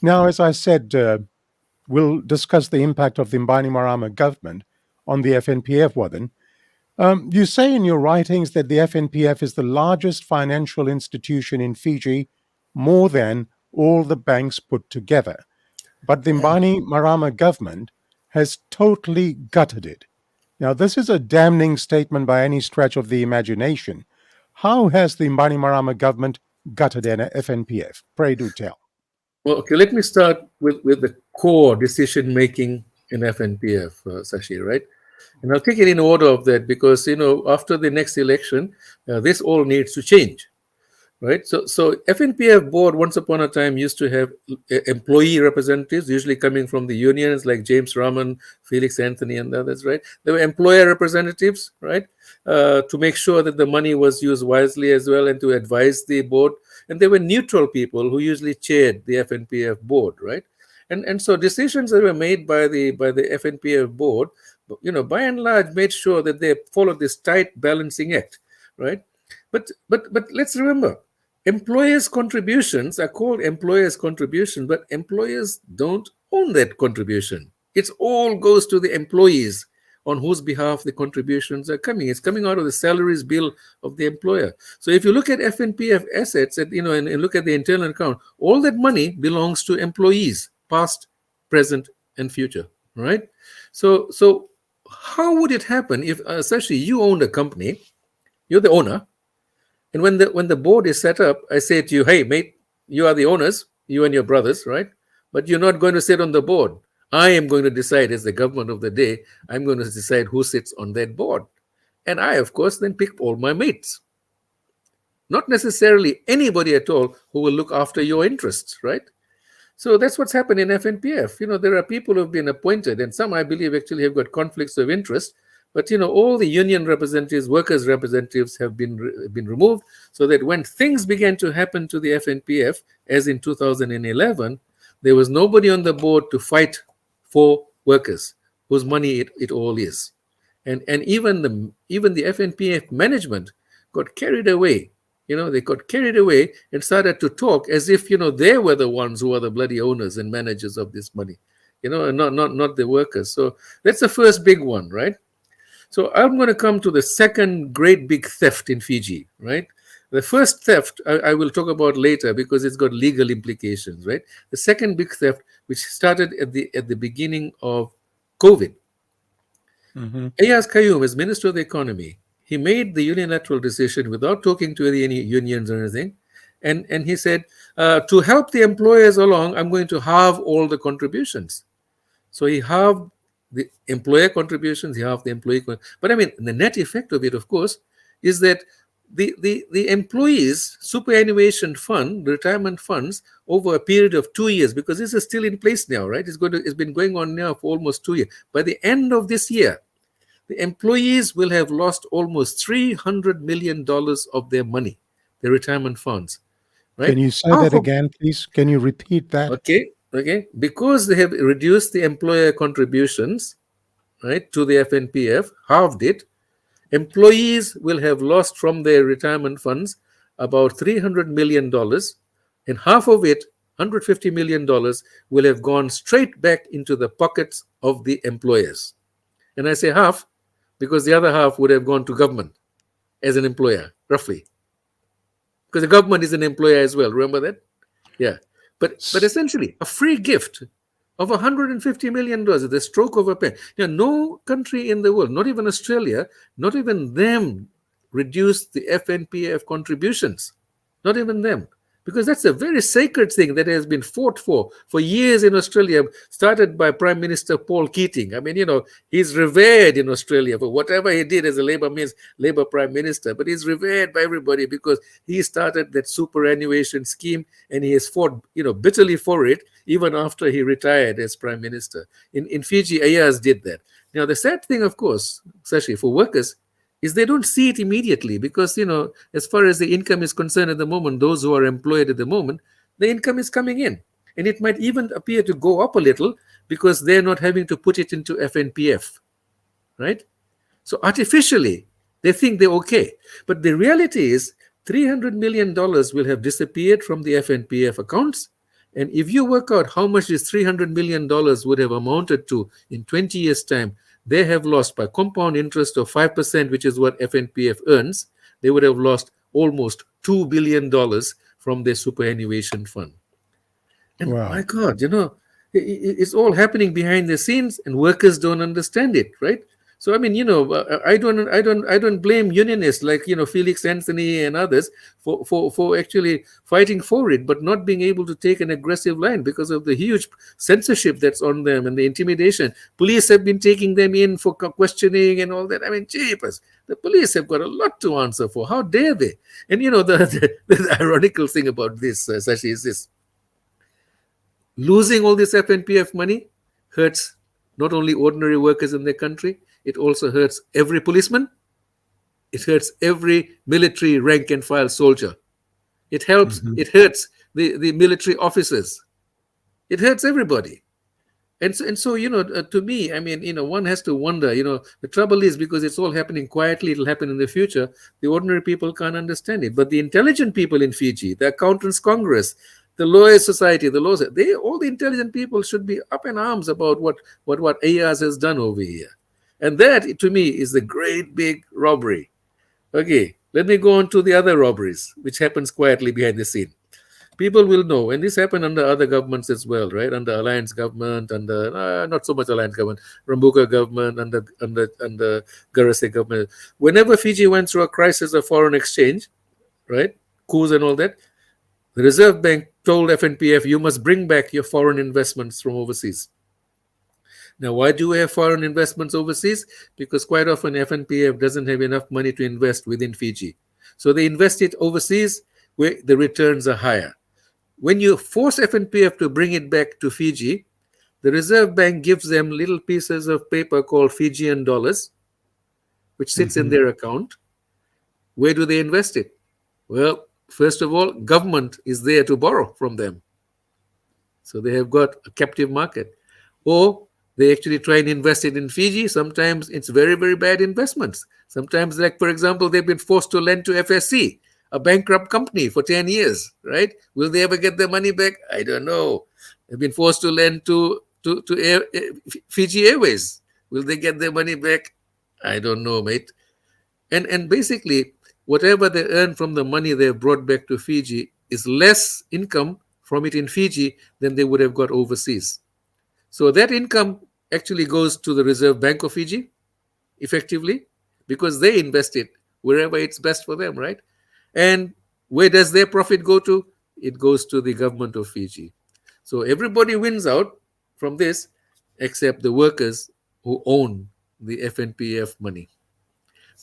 Now, as I said, we'll discuss the impact of the Bainimarama government on the FNPF, Wadan. You say in your writings that the FNPF is the largest financial institution in Fiji, more than all the banks put together. But the Bainimarama government has totally gutted it. Now, this is a damning statement by any stretch of the imagination. How has the Bainimarama government gutted FNPF? Pray do tell. Well, okay, let me start with the core decision making in FNPF, Sashi, right? And I'll take it in order of that because, after the next election, this all needs to change. Right. So FNPF board once upon a time used to have employee representatives, usually coming from the unions like James Raman, Felix Anthony, and others. Right. There were employer representatives, right, to make sure that the money was used wisely as well, and to advise the board. And there were neutral people who usually chaired the FNPF board. Right. And so decisions that were made by the FNPF board, by and large, made sure that they followed this tight balancing act. Right. But let's remember, employers' contributions are called employers' contributions, but employers don't own that contribution. It all goes to the employees on whose behalf the contributions are coming. It's coming out of the salaries bill of the employer. So if you look at FNPF assets, and look at the internal account, all that money belongs to employees, past, present, and future. Right? So how would it happen if, Sashi, you owned a company, you're the owner, and when the board is set up, I say to you, hey, mate, you are the owners, you and your brothers, right? But you're not going to sit on the board. I am going to decide, as the government of the day, I'm going to decide who sits on that board. And I, of course, then pick all my mates. Not necessarily anybody at all who will look after your interests, right? So that's what's happened in FNPF. There are people who have been appointed, and some, I believe, actually have got conflicts of interest. But all the union representatives, workers' representatives have been removed, so that when things began to happen to the FNPF, as in 2011, there was nobody on the board to fight for workers, whose money it all is. And even the FNPF management got carried away. They got carried away and started to talk as if they were the ones who are the bloody owners and managers of this money, and not the workers. So that's the first big one, right? So I'm going to come to the second great big theft in Fiji, right? The first theft I will talk about later because it's got legal implications, right? The second big theft, which started at the beginning of COVID. Ayaz Qayyum, as Minister of the Economy, he made the unilateral decision without talking to any unions or anything. And he said, to help the employers along, I'm going to halve all the contributions. So he halved the employer contributions, you have the employee. But I mean, the net effect of it, of course, is that the employees' superannuation fund, retirement funds, over a period of 2 years, because this is still in place now, right? It's been going on now for almost 2 years. By the end of this year, the employees will have lost almost $300 million of their money, their retirement funds. Right? Can you say that again, please? Can you repeat that? Okay. Because they have reduced the employer contributions, right, to the FNPF, halved it, employees will have lost from their retirement funds about $300 million, and half of it, $150 million, will have gone straight back into the pockets of the employers. And I say half because the other half would have gone to government as an employer, roughly. Because the government is an employer as well. Remember that? Yeah. But essentially, a free gift of $150 million, the stroke of a pen. No country in the world, not even Australia, not even them reduced the FNPF contributions. Not even them. Because that's a very sacred thing that has been fought for years in Australia, started by Prime Minister Paul Keating. I mean, he's revered in Australia for whatever he did as a Labour Prime Minister, but he's revered by everybody because he started that superannuation scheme and he has fought, bitterly for it, even after he retired as Prime Minister. In Fiji, Ayaz did that. Now, the sad thing, of course, especially for workers, is they don't see it immediately because, as far as the income is concerned at the moment, those who are employed at the moment, the income is coming in. And it might even appear to go up a little because they're not having to put it into FNPF, right? So artificially, they think they're okay. But the reality is $300 million will have disappeared from the FNPF accounts, And if you work out how much this $300 million would have amounted to in 20 years' time, they have lost by compound interest of 5%, which is what FNPF earns. They would have lost almost $2 billion from their superannuation fund. And my Wow. God, it's all happening behind the scenes, and workers don't understand it, right? So I mean, I don't blame unionists like Felix Anthony and others for actually fighting for it, but not being able to take an aggressive line because of the huge censorship that's on them and the intimidation. Police have been taking them in for questioning and all that. I mean, jeepers, the police have got a lot to answer for. How dare they? And the ironical thing about this, Sashi, is this: losing all this FNPF money hurts not only ordinary workers in their country, it also hurts every policeman, it hurts every military rank and file soldier. It hurts the military officers. It hurts everybody. And so to me, I mean, one has to wonder, the trouble is, because it's all happening quietly, it'll happen in the future. The ordinary people can't understand it. But the intelligent people in Fiji, the Accountants Congress, the Lawyers Society, all the intelligent people should be up in arms about what AIAS has done over here. And that, to me, is the great big robbery. Okay, let me go on to the other robberies, which happens quietly behind the scene. People will know, and this happened under other governments as well, right? Under Alliance government, under not so much Alliance government, Rambuka government, under Garase government. Whenever Fiji went through a crisis of foreign exchange, right, coups and all that, the Reserve Bank told FNPF, you must bring back your foreign investments from overseas. Now, why do we have foreign investments overseas? Because quite often FNPF doesn't have enough money to invest within Fiji. So they invest it overseas where the returns are higher. When you force FNPF to bring it back to Fiji, the Reserve Bank gives them little pieces of paper called Fijian dollars, which sits in their account. Where do they invest it? Well, first of all, government is there to borrow from them. So they have got a captive market. Or they actually try and invest it in Fiji. Sometimes it's very, very bad investments. Sometimes, like, for example, they've been forced to lend to FSC, a bankrupt company, for 10 years, right? Will they ever get their money back? I don't know. They've been forced to lend to Fiji Airways. Will they get their money back? I don't know, mate. And basically, whatever they earn from the money they've brought back to Fiji is less income from it in Fiji than they would have got overseas. So that income actually goes to the Reserve Bank of Fiji, effectively, because they invest it wherever it's best for them, right? And where does their profit go to? It goes to the government of Fiji. So everybody wins out from this except the workers who own the FNPF money.